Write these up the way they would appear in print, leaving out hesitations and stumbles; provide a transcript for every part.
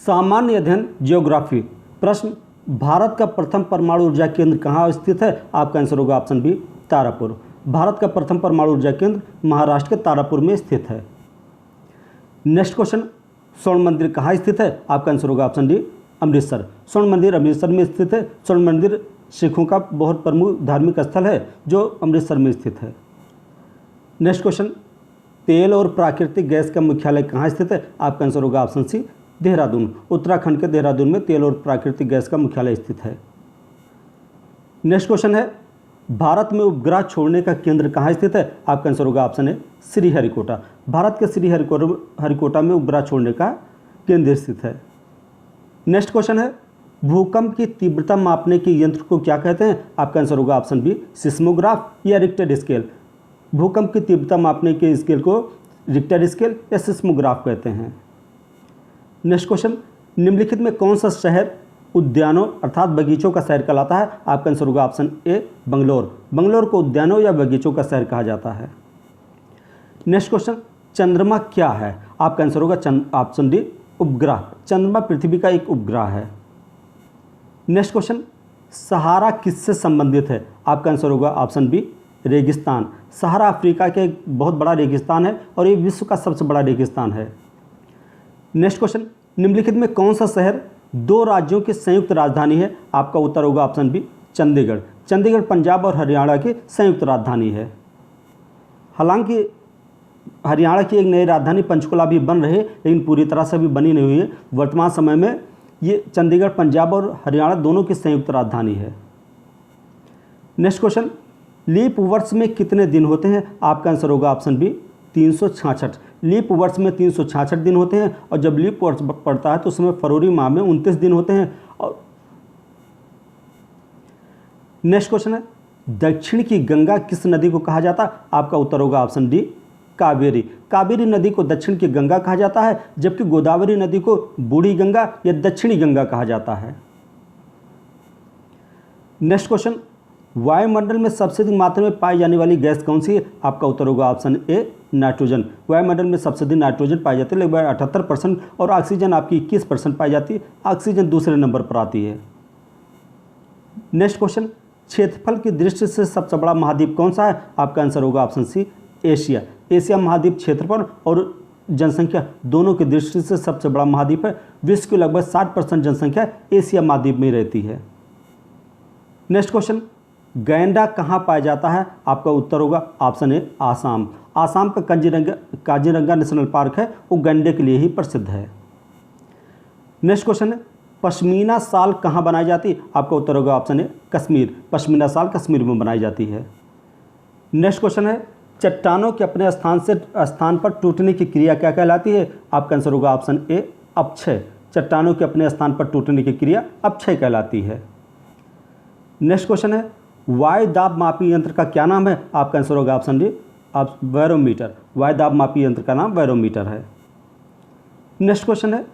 सामान्य अध्ययन ज्योग्राफी। प्रश्न, भारत का प्रथम परमाणु ऊर्जा केंद्र कहाँ स्थित है? आपका आंसर होगा ऑप्शन बी, तारापुर। भारत का प्रथम परमाणु ऊर्जा केंद्र महाराष्ट्र के तारापुर में स्थित है। नेक्स्ट क्वेश्चन, स्वर्ण मंदिर कहाँ स्थित है? आपका आंसर होगा ऑप्शन डी, अमृतसर। स्वर्ण मंदिर अमृतसर में स्थित है। स्वर्ण मंदिर सिखों का बहुत प्रमुख धार्मिक स्थल है जो अमृतसर में स्थित है। नेक्स्ट क्वेश्चन, तेल और प्राकृतिक गैस का मुख्यालय कहाँ स्थित है? आपका आंसर होगा ऑप्शन सी, देहरादून। उत्तराखंड के देहरादून में तेल और प्राकृतिक गैस का मुख्यालय स्थित है। नेक्स्ट क्वेश्चन है, भारत में उपग्रह छोड़ने का केंद्र कहाँ स्थित है? आपका आंसर होगा ऑप्शन ए, श्रीहरिकोटा। भारत के श्रीहरिकोटा में उपग्रह छोड़ने का केंद्र स्थित है। नेक्स्ट क्वेश्चन है, भूकंप की तीव्रता मापने के यंत्र को क्या कहते हैं? आपका आंसर होगा ऑप्शन बी, सिस्मोग्राफ या रिक्टर स्केल। भूकंप की तीव्रता मापने के स्केल को रिक्टर स्केल या सिस्मोग्राफ कहते हैं। नेक्स्ट क्वेश्चन, निम्नलिखित में कौन सा शहर उद्यानों अर्थात बगीचों का शहर कहलाता है? आपका आंसर होगा ऑप्शन ए, बंगलोर। बंगलोर को उद्यानों या बगीचों का शहर कहा जाता है। नेक्स्ट क्वेश्चन, चंद्रमा क्या है? आपका आंसर होगा ऑप्शन डी, उपग्रह। चंद्रमा पृथ्वी का एक उपग्रह है। नेक्स्ट क्वेश्चन, सहारा किससे संबंधित है? आपका आंसर होगा ऑप्शन बी, रेगिस्तान। सहारा अफ्रीका के एक बहुत बड़ा रेगिस्तान है और ये विश्व का सबसे बड़ा रेगिस्तान है। नेक्स्ट क्वेश्चन, निम्नलिखित में कौन सा शहर दो राज्यों की संयुक्त राजधानी है? आपका उत्तर होगा ऑप्शन बी, चंडीगढ़। चंडीगढ़ पंजाब और हरियाणा की संयुक्त राजधानी है। हालांकि हरियाणा की एक नई राजधानी पंचकुला भी बन रही है, लेकिन पूरी तरह से भी बनी नहीं हुई है। वर्तमान समय में ये चंडीगढ़ पंजाब और हरियाणा दोनों की संयुक्त राजधानी है। नेक्स्ट क्वेश्चन, लीप वर्ष में कितने दिन होते हैं? आपका आंसर होगा ऑप्शन बी, 366। लीप वर्ष में 366 दिन होते हैं और जब लीप वर्ष पड़ता है तो उसमें फरवरी माह में 29 दिन होते हैं। और नेक्स्ट क्वेश्चन है, दक्षिण की गंगा किस नदी को कहा जाता है? आपका उत्तर होगा ऑप्शन डी, कावेरी। कावेरी नदी को दक्षिण की गंगा कहा जाता है, जबकि गोदावरी नदी को बूढ़ी गंगा या दक्षिणी गंगा कहा जाता है। नेक्स्ट क्वेश्चन, वायुमंडल में सबसे अधिक मात्रा में पाई जाने वाली गैस कौन सी है? आपका उत्तर होगा ऑप्शन ए, नाइट्रोजन। वायुमंडल में सबसे अधिक नाइट्रोजन पाई जाती है, लगभग 78%, और ऑक्सीजन आपकी 21% पाई जाती है। ऑक्सीजन दूसरे नंबर पर आती है। नेक्स्ट क्वेश्चन, क्षेत्रफल की दृष्टि से सबसे बड़ा महाद्वीप कौन सा है? आपका आंसर होगा ऑप्शन सी, एशिया। एशिया महाद्वीप क्षेत्रफल और जनसंख्या दोनों की दृष्टि से सबसे बड़ा महाद्वीप है। विश्व की लगभग 60% जनसंख्या एशिया महाद्वीप में रहती है। नेक्स्ट क्वेश्चन, गैंडा कहाँ पाया जाता है? आपका उत्तर होगा ऑप्शन ए, आसाम। आसाम का काजीरंगा नेशनल पार्क है, वो गैंडे के लिए ही प्रसिद्ध है। नेक्स्ट क्वेश्चन है, पश्मीना शाल कहाँ बनाई जाती है? आपका उत्तर होगा ऑप्शन ए, कश्मीर। पश्मीना शाल कश्मीर में बनाई जाती है। नेक्स्ट क्वेश्चन है, चट्टानों के अपने स्थान पर टूटने की क्रिया क्या कहलाती है? आपका आंसर होगा ऑप्शन ए, अपक्षय। चट्टानों के अपने स्थान पर टूटने की क्रिया अपक्षय कहलाती है। नेक्स्ट क्वेश्चन है, वायु दाब मापी यंत्र का क्या नाम है? आपका आंसर होगा ऑप्शन डी, बैरोमीटर। वायु दाब मापी यंत्र का नाम बैरोमीटर है। नेक्स्ट क्वेश्चन है,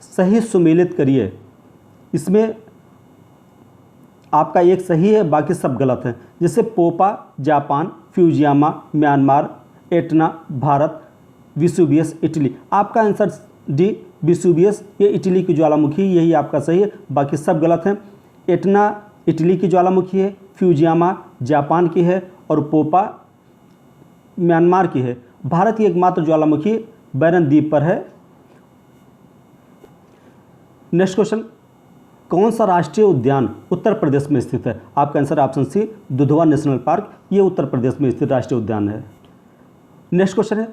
सही सुमेलित करिए। इसमें आपका एक सही है, बाकी सब गलत है। जैसे Popa Japan, Fujiyama Myanmar, Etna Bharat, Vesuvius Italy. आपका आंसर डी, विसुवियस, ये इटली की ज्वालामुखी, यही आपका सही है, बाकी सब गलत हैं। एटना इटली की ज्वालामुखी है, फ्यूजियामा जापान की है और पोपा म्यांमार की है। भारत की एकमात्र ज्वालामुखी बैरन द्वीप पर है। नेक्स्ट क्वेश्चन, कौन सा राष्ट्रीय उद्यान उत्तर प्रदेश में स्थित है? आपका answer option C, Dudhwa national park, ये उत्तर प्रदेश में स्थित राष्ट्रीय उद्यान है। नेक्स्ट क्वेश्चन है,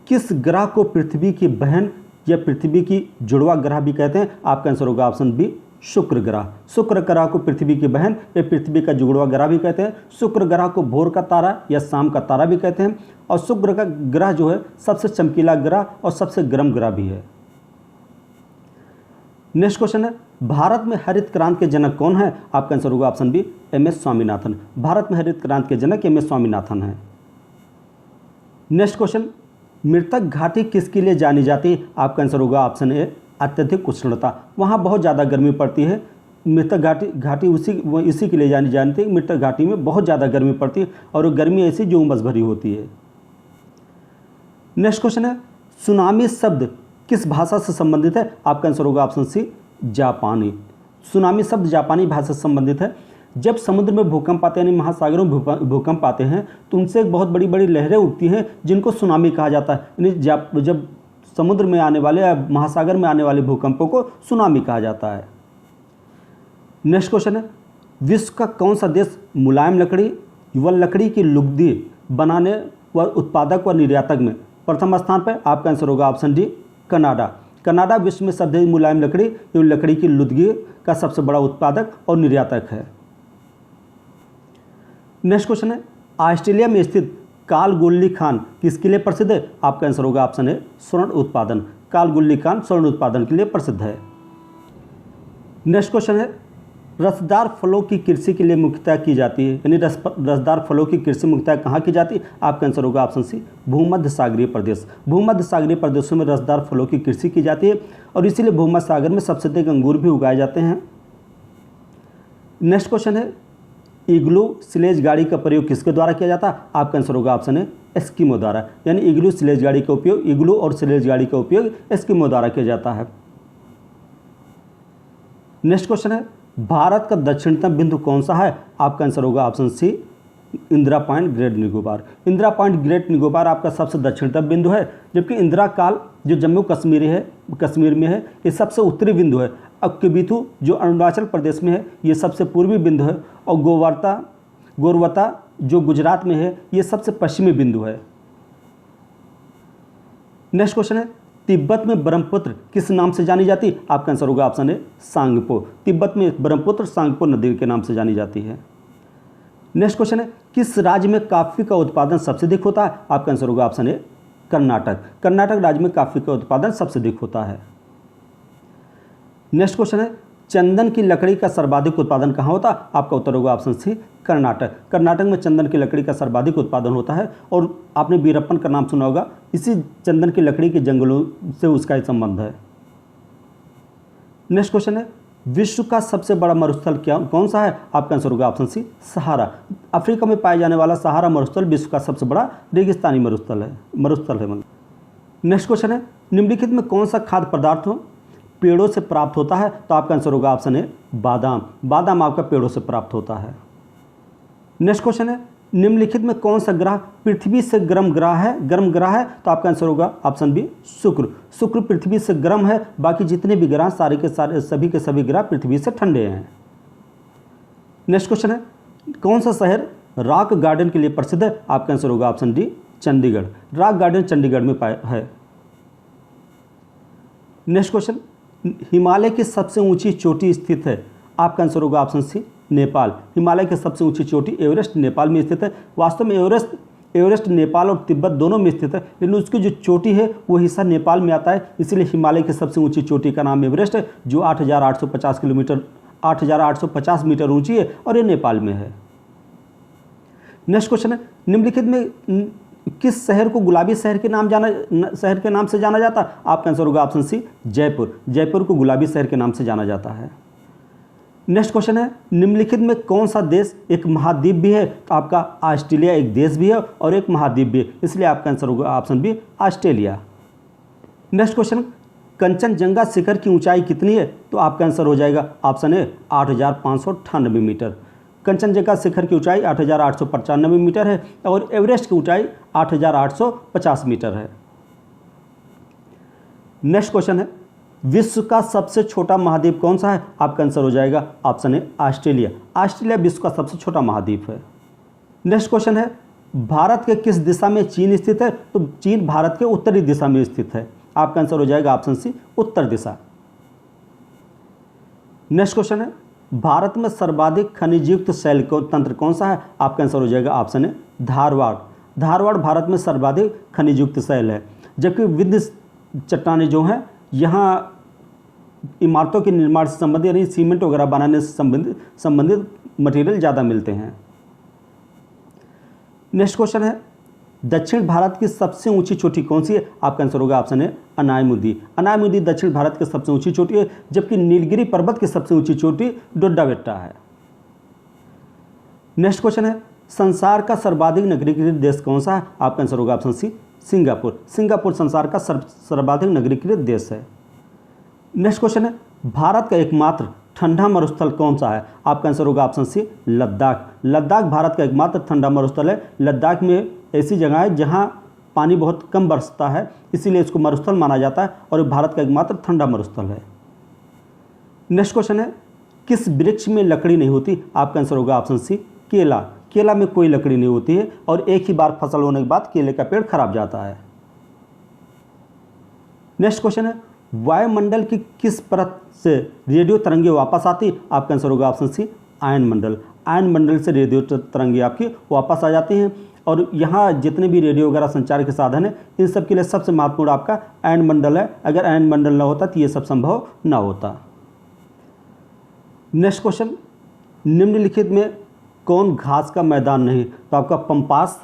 किस ग्रह को पृथ्वी की बहन या पृथ्वी की जुड़वा ग्रह भी कहते हैं? आपका आंसर होगा ऑप्शन बी, शुक्र ग्रह। शुक्र ग्रह को पृथ्वी की बहन या पृथ्वी का जुड़वा ग्रह भी कहते हैं। शुक्र ग्रह को भोर का तारा या शाम का तारा भी कहते हैं। और शुक्र का ग्रह जो है सबसे चमकीला ग्रह और सबसे गर्म ग्रह भी है। नेक्स्ट क्वेश्चन है, भारत में हरित क्रांति के जनक कौन है? आपका आंसर होगा option B, M S. Swaminathan. Bharat में हरित क्रांति के जनक एम.एस. स्वामीनाथन है। नेक्स्ट क्वेश्चन, मृतक घाटी किसके लिए जानी जाती है? आपका आंसर होगा ऑप्शन ए, अत्यधिक उष्णता। वहाँ बहुत ज़्यादा गर्मी पड़ती है। मृतक घाटी इसी के लिए जानी जाती है। मृतक घाटी में बहुत ज़्यादा गर्मी पड़ती है और गर्मी ऐसी जो उमस भरी होती है। नेक्स्ट क्वेश्चन है, सुनामी शब्द किस भाषा से संबंधित है? आपका आंसर होगा ऑप्शन सी जापानी। सुनामी शब्द जापानी भाषा से संबंधित है। जब समुद्र में भूकंप आते हैं यानी महासागरों में भूकंप आते हैं तो उनसे एक बहुत बड़ी बड़ी लहरें उठती हैं जिनको सुनामी कहा जाता है। यानी जब समुद्र में आने वाले या महासागर में आने वाले भूकंपों को सुनामी कहा जाता है। नेक्स्ट क्वेश्चन है, विश्व का कौन सा देश मुलायम लकड़ी व लकड़ी की लुगदी बनाने व उत्पादक व निर्यातक में प्रथम स्थान पर? आपका आंसर होगा ऑप्शन डी कनाडा। कनाडा विश्व में सबसे मुलायम लकड़ी एवं लकड़ी की लुगदी का सबसे बड़ा उत्पादक और निर्यातक है। नेक्स्ट क्वेश्चन है, ऑस्ट्रेलिया में स्थित कालगोल्ली खान किसके लिए प्रसिद्ध है? आपका आंसर होगा ऑप्शन ए स्वर्ण उत्पादन। कालगोल्ली खान स्वर्ण उत्पादन के लिए प्रसिद्ध है। नेक्स्ट क्वेश्चन है, रसदार फलों की कृषि के लिए मुख्यतः की जाती है, यानी रसदार फलों की कृषि मुख्यतः कहाँ की जाती है? आपका आंसर होगा ऑप्शन सी भूमध्य सागरीय प्रदेश। भूमध्य सागरीय प्रदेशों में रसदार फलों की कृषि की जाती है और इसीलिए भूमध्य सागर में सबसे अधिक अंगूर भी उगाए जाते हैं। नेक्स्ट क्वेश्चन है, इग्लू स्लेज गाड़ी का प्रयोग किसके द्वारा किया जाता है? आपका आंसर होगा ऑप्शन ए एस्किमो द्वारा। यानी इग्लू स्लेज गाड़ी का उपयोग, इग्लू और स्लेज गाड़ी का उपयोग एस्किमो द्वारा किया जाता है। नेक्स्ट क्वेश्चन है, भारत का दक्षिणतम बिंदु कौन सा है? आपका आंसर होगा option C Indira point great Nicobar. Indira point great Nicobar आपका सबसे दक्षिणतम बिंदु है, जबकि इंदिरा काल जो जम्मू कश्मीर में है ये सबसे उत्तरी बिंदु है। अब किबिथु जो अरुणाचल प्रदेश में है ये सबसे पूर्वी बिंदु है और गोरवता जो गुजरात में है ये सबसे पश्चिमी बिंदु है। नेक्स्ट क्वेश्चन है, तिब्बत में ब्रह्मपुत्र किस नाम से जानी जाती है? आपका आंसर होगा ऑप्शन ए सांगपो। तिब्बत में ब्रह्मपुत्र सांगपो नदी के नाम से जानी जाती है। नेक्स्ट क्वेश्चन है, किस राज्य में कॉफी का उत्पादन सबसे अधिक होता है? आपका आंसर होगा ऑप्शन ए कर्नाटक। कर्नाटक राज्य में कॉफी का उत्पादन सबसे अधिक होता है। नेक्स्ट क्वेश्चन है, चंदन की लकड़ी का सर्वाधिक उत्पादन कहाँ होता है? आपका उत्तर होगा ऑप्शन सी कर्नाटक। कर्नाटक में चंदन की लकड़ी का सर्वाधिक उत्पादन होता है और आपने वीरप्पन का नाम सुना होगा, इसी चंदन की लकड़ी के जंगलों से उसका संबंध है। नेक्स्ट क्वेश्चन है, विश्व का सबसे बड़ा मरुस्थल कौन सा है? आपका आंसर होगा ऑप्शन सी सहारा। अफ्रीका में पाए जाने वाला सहारा मरुस्थल विश्व का सबसे बड़ा रेगिस्तानी मरुस्थल है। नेक्स्ट क्वेश्चन है, निम्नलिखित में कौन सा खाद्य पदार्थ पेड़ों से प्राप्त होता है? तो आपका आंसर होगा ऑप्शन ए बादाम। बादाम आपका पेड़ों से प्राप्त होता है। नेक्स्ट क्वेश्चन है, निम्नलिखित में कौन सा ग्रह पृथ्वी से गर्म ग्रह है? तो आपका आंसर होगा ऑप्शन बी शुक्र। शुक्र पृथ्वी से गर्म है, बाकी जितने भी ग्रह सारे के सारे सभी के सभी ग्रह पृथ्वी से ठंडे हैं। नेक्स्ट क्वेश्चन है, कौन सा शहर रॉक गार्डन के लिए प्रसिद्ध है? आपका आंसर होगा option D Chandigarh. Rock garden Chandigarh में है। नेक्स्ट क्वेश्चन, हिमालय की सबसे ऊंची चोटी स्थित है? आपका आंसर होगा ऑप्शन सी नेपाल। हिमालय की सबसे ऊंची चोटी एवरेस्ट नेपाल में स्थित है। वास्तव में एवरेस्ट नेपाल और तिब्बत दोनों में स्थित है, लेकिन उसकी जो चोटी है वो हिस्सा नेपाल में आता है, इसलिए हिमालय की सबसे ऊंची चोटी का नाम एवरेस्ट है, जो 8,850 मीटर ऊंची है और ये नेपाल में है। नेक्स्ट क्वेश्चन है, निम्नलिखित में किस शहर को गुलाबी शहर के नाम से जाना जाता है? आपका आंसर होगा ऑप्शन सी जयपुर। जयपुर को गुलाबी शहर के नाम से जाना जाता है। नेक्स्ट क्वेश्चन है, निम्नलिखित में कौन सा देश एक महाद्वीप भी है? तो आपका ऑस्ट्रेलिया एक देश भी है और एक महाद्वीप भी है, इसलिए आपका आंसर होगा option B Australia. Next question, Kanchenjunga शिखर की ऊंचाई कितनी है? तो आपका आंसर हो जाएगा ऑप्शन ए 8,598 मीटर। कंचनजंगा शिखर की ऊंचाई 8,895 मीटर है और एवरेस्ट की ऊंचाई 8,850 मीटर है। नेक्स्ट क्वेश्चन है, विश्व का सबसे छोटा महाद्वीप कौन सा है? आपका आंसर हो जाएगा ऑप्शन ए ऑस्ट्रेलिया। ऑस्ट्रेलिया विश्व का सबसे छोटा महाद्वीप है। नेक्स्ट क्वेश्चन है, भारत के किस दिशा में चीन स्थित है? तो चीन भारत के उत्तरी दिशा में स्थित है। आपका आंसर हो जाएगा ऑप्शन सी उत्तर दिशा। नेक्स्ट क्वेश्चन है, भारत में सर्वाधिक खनिजयुक्त शैल तंत्र कौन सा है? आपका आंसर हो जाएगा ऑप्शन ए धारवाड़। धारवाड़ भारत में सर्वाधिक खनिजयुक्त शैल है, जबकि विंध्य चट्टानें जो हैं यहाँ इमारतों के निर्माण से संबंधित यानी सीमेंट वगैरह बनाने से संबंधित मटेरियल ज़्यादा मिलते हैं। नेक्स्ट क्वेश्चन है, दक्षिण भारत की सबसे ऊंची चोटी कौन सी है? आपका आंसर होगा ऑप्शन है अनायमुदी। अनायमुदी दक्षिण भारत की सबसे ऊंची चोटी है, जबकि नीलगिरी पर्वत की सबसे ऊंची चोटी डोड्डा बेट्टा है। नेक्स्ट क्वेश्चन है, संसार का सर्वाधिक नगरीकृत देश कौन सा है? आपका आंसर होगा ऑप्शन सी सिंगापुर। सिंगापुर संसार का सर्वाधिक नगरीकृत देश है। नेक्स्ट क्वेश्चन है, भारत का एकमात्र ठंडा मरुस्थल कौन सा है? आपका आंसर होगा ऑप्शन सी, लद्दाख। लद्दाख भारत का एकमात्र ठंडा मरुस्थल है। लद्दाख में ऐसी जगह है जहां पानी बहुत कम बरसता है, इसीलिए इसको मरुस्थल माना जाता है और ये भारत का एकमात्र ठंडा मरुस्थल है। नेक्स्ट क्वेश्चन है, किस वृक्ष में लकड़ी नहीं होती? आपका आंसर होगा ऑप्शन सी, केला। केला में कोई लकड़ी नहीं होती है और एक ही बार फसल होने के बाद केले का पेड़ खराब जाता है। नेक्स्ट क्वेश्चन है, वायुमंडल की किस परत से रेडियो तरंगे वापस आती? आपका आंसर होगा ऑप्शन सी, आयन मंडल। आयन मंडल से रेडियो तरंगे आपकी वापस आ जाती हैं और यहाँ जितने भी रेडियो वगैरह संचार के साधन हैं इन सब के लिए सबसे महत्वपूर्ण आपका आयन मंडल है। अगर आयन मंडल ना होता तो ये सब संभव ना होता। नेक्स्ट क्वेश्चन, निम्नलिखित में कौन घास का मैदान नहीं? तो आपका पंपास,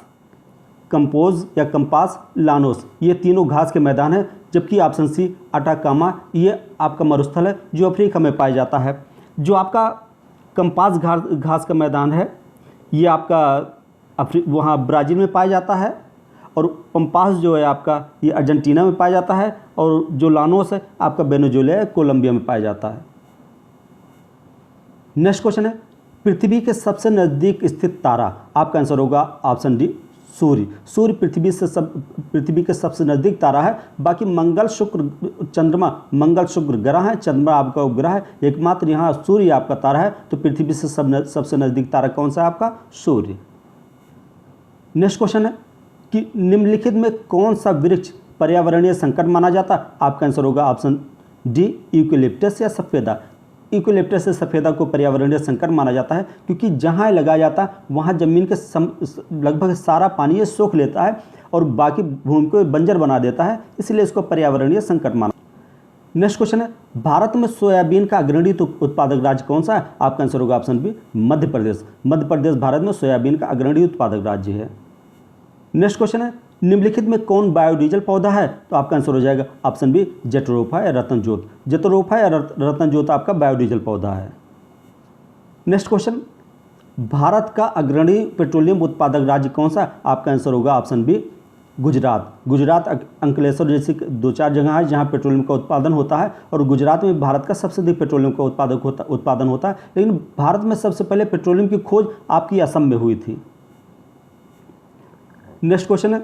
कंपोज या कंपास, लानोस, ये तीनों घास के मैदान हैं। जबकि ऑप्शन सी, अटाकामा, ये आपका मरुस्थल है जो अफ्रीका में पाया जाता है। जो आपका कंपास घास का मैदान है ये आपका वहाँ ब्राज़ील में पाया जाता है और पंपास जो है आपका ये अर्जेंटीना में पाया जाता है और जो लानोस है आपका वेनेजुएला, कोलंबिया में पाया जाता है। नेक्स्ट क्वेश्चन है, पृथ्वी के सबसे नज़दीक स्थित तारा? आपका आंसर होगा ऑप्शन डी, सूर्य। सूर्य पृथ्वी के सबसे नज़दीक तारा है। बाकी मंगल, शुक्र, चंद्रमा, मंगल शुक्र ग्रह है, चंद्रमा आपका उपग्रह है, एकमात्र यहाँ सूर्य आपका तारा है। तो पृथ्वी से सबसे नज़दीक तारा कौन सा है? आपका सूर्य। नेक्स्ट क्वेश्चन है कि निम्नलिखित में कौन सा वृक्ष पर्यावरणीय संकट माना जाता है? आपका आंसर होगा ऑप्शन डी, यूकेलिप्टस या सफ़ेदा। यूकेलिप्टस से सफ़ेदा को पर्यावरणीय संकट माना जाता है क्योंकि जहाँ लगाया जाता है वहाँ ज़मीन के लगभग सारा पानी ये सोख लेता है और बाकी भूमि को बंजर बना देता है, इसलिए इसको पर्यावरणीय संकट माना। नेक्स्ट क्वेश्चन है, भारत में सोयाबीन का अग्रणी उत्पादक राज्य कौन सा है? आपका आंसर होगा ऑप्शन बी, मध्य प्रदेश। मध्य प्रदेश भारत में सोयाबीन का अग्रणी उत्पादक राज्य है। नेक्स्ट क्वेश्चन है, निम्नलिखित में कौन बायोडीजल पौधा है? तो आपका आंसर हो जाएगा ऑप्शन बी, जटरोफा या रतनजोत। जटरोफा या रतनजोत आपका बायोडीजल पौधा है। नेक्स्ट क्वेश्चन, भारत का अग्रणी पेट्रोलियम उत्पादक राज्य कौन सा? आपका आंसर होगा ऑप्शन बी, गुजरात। गुजरात, अंकलेश्वर जैसी 2-4 जगह है जहाँ पेट्रोलियम का उत्पादन होता है और गुजरात में भारत का सबसे अधिक पेट्रोलियम का उत्पादन होता है। लेकिन भारत में सबसे पहले पेट्रोलियम की खोज आपकी असम में हुई थी। नेक्स्ट क्वेश्चन है,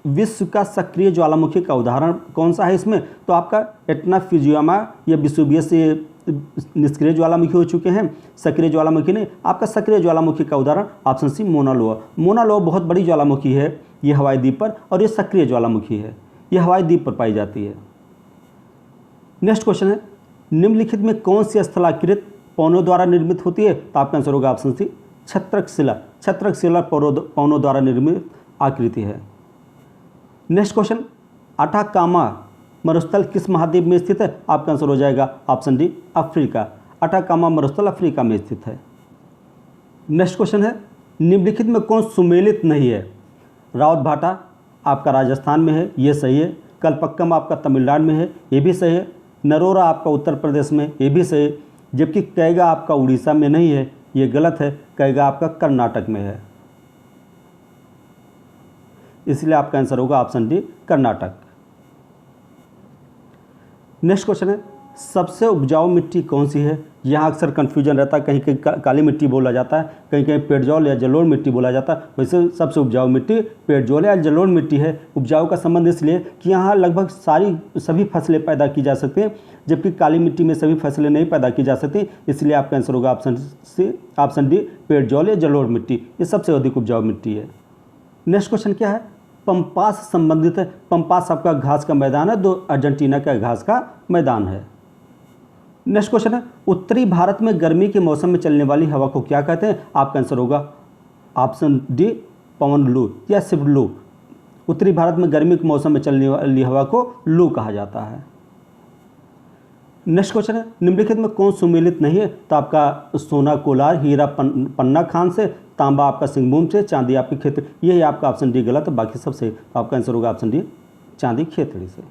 विश्व का सक्रिय ज्वालामुखी का उदाहरण कौन सा है इसमें? तो आपका एटना, फ्यूजियामा या वेसुवियस से निष्क्रिय ज्वालामुखी हो चुके हैं, सक्रिय ज्वालामुखी नहीं। आपका सक्रिय ज्वालामुखी का उदाहरण ऑप्शन सी, मोना लोआ। मोना लोआ बहुत बड़ी ज्वालामुखी है ये हवाई द्वीप पर और ये सक्रिय ज्वालामुखी है, ये हवाई द्वीप पर पाई जाती है। नेक्स्ट क्वेश्चन है, निम्नलिखित में कौन सी स्थलाकृत पौनों द्वारा निर्मित होती है? तो आपका आंसर होगा ऑप्शन सी, छत्रक शिला। छत्रक शिला पौनों द्वारा निर्मित आकृति है। नेक्स्ट क्वेश्चन, अटाकामा मरुस्थल किस महाद्वीप में स्थित है? आपका आंसर हो जाएगा ऑप्शन डी, अफ्रीका। अटाकामा मरुस्थल अफ्रीका में स्थित है। नेक्स्ट क्वेश्चन है, निम्नलिखित में कौन सुमेलित नहीं है? रावत भाटा आपका राजस्थान में है, ये सही है। कलपक्कम आपका तमिलनाडु में है, ये भी सही है। नरोरा आपका उत्तर प्रदेश में, ये भी सही है। जबकि कैगा आपका उड़ीसा में नहीं है, ये गलत है। कैगा आपका कर्नाटक में है, इसलिए आपका आंसर होगा option D, Karnataka. Next question है, सबसे उपजाऊ मिट्टी कौन सी है? यहाँ अक्सर कन्फ्यूजन रहता है, कहीं कहीं काली मिट्टी बोला जाता है, कहीं कहीं पेड़जौल या जलोढ़ मिट्टी बोला जाता है। वैसे सबसे उपजाऊ मिट्टी पेड़जौल या जलोढ़ मिट्टी है। उपजाऊ का संबंध इसलिए कि यहाँ लगभग सभी फसलें पैदा की जा सकती हैं, जबकि काली मिट्टी में सभी फसलें नहीं पैदा की जा सकती, इसलिए आपका आंसर होगा ऑप्शन डी, पेड़जौल या जलोढ़ मिट्टी, ये सबसे अधिक उपजाऊ मिट्टी है। नेक्स्ट क्वेश्चन क्या है? पंपास संबंधित है। पंपास आपका घास का मैदान है, जो अर्जेंटीना का घास का मैदान है। नेक्स्ट क्वेश्चन है, उत्तरी भारत में गर्मी के मौसम में चलने वाली हवा को क्या कहते हैं? आपका आंसर होगा ऑप्शन डी, पवन लू या सिर्फ लू। उत्तरी भारत में गर्मी के मौसम में चलने वाली हवा को लू कहा जाता है। नेक्स्ट क्वेश्चन है, निम्नलिखित में कौन सुमेलित नहीं है? तो आपका सोना कोलार, हीरा पन्ना खान से, तांबा आपका सिंहभूम से, चांदी आपके खेतड़ी। यही आपका ऑप्शन डी गलत है, बाकी सबसे आपका आंसर होगा ऑप्शन डी, चांदी खेतड़ी से।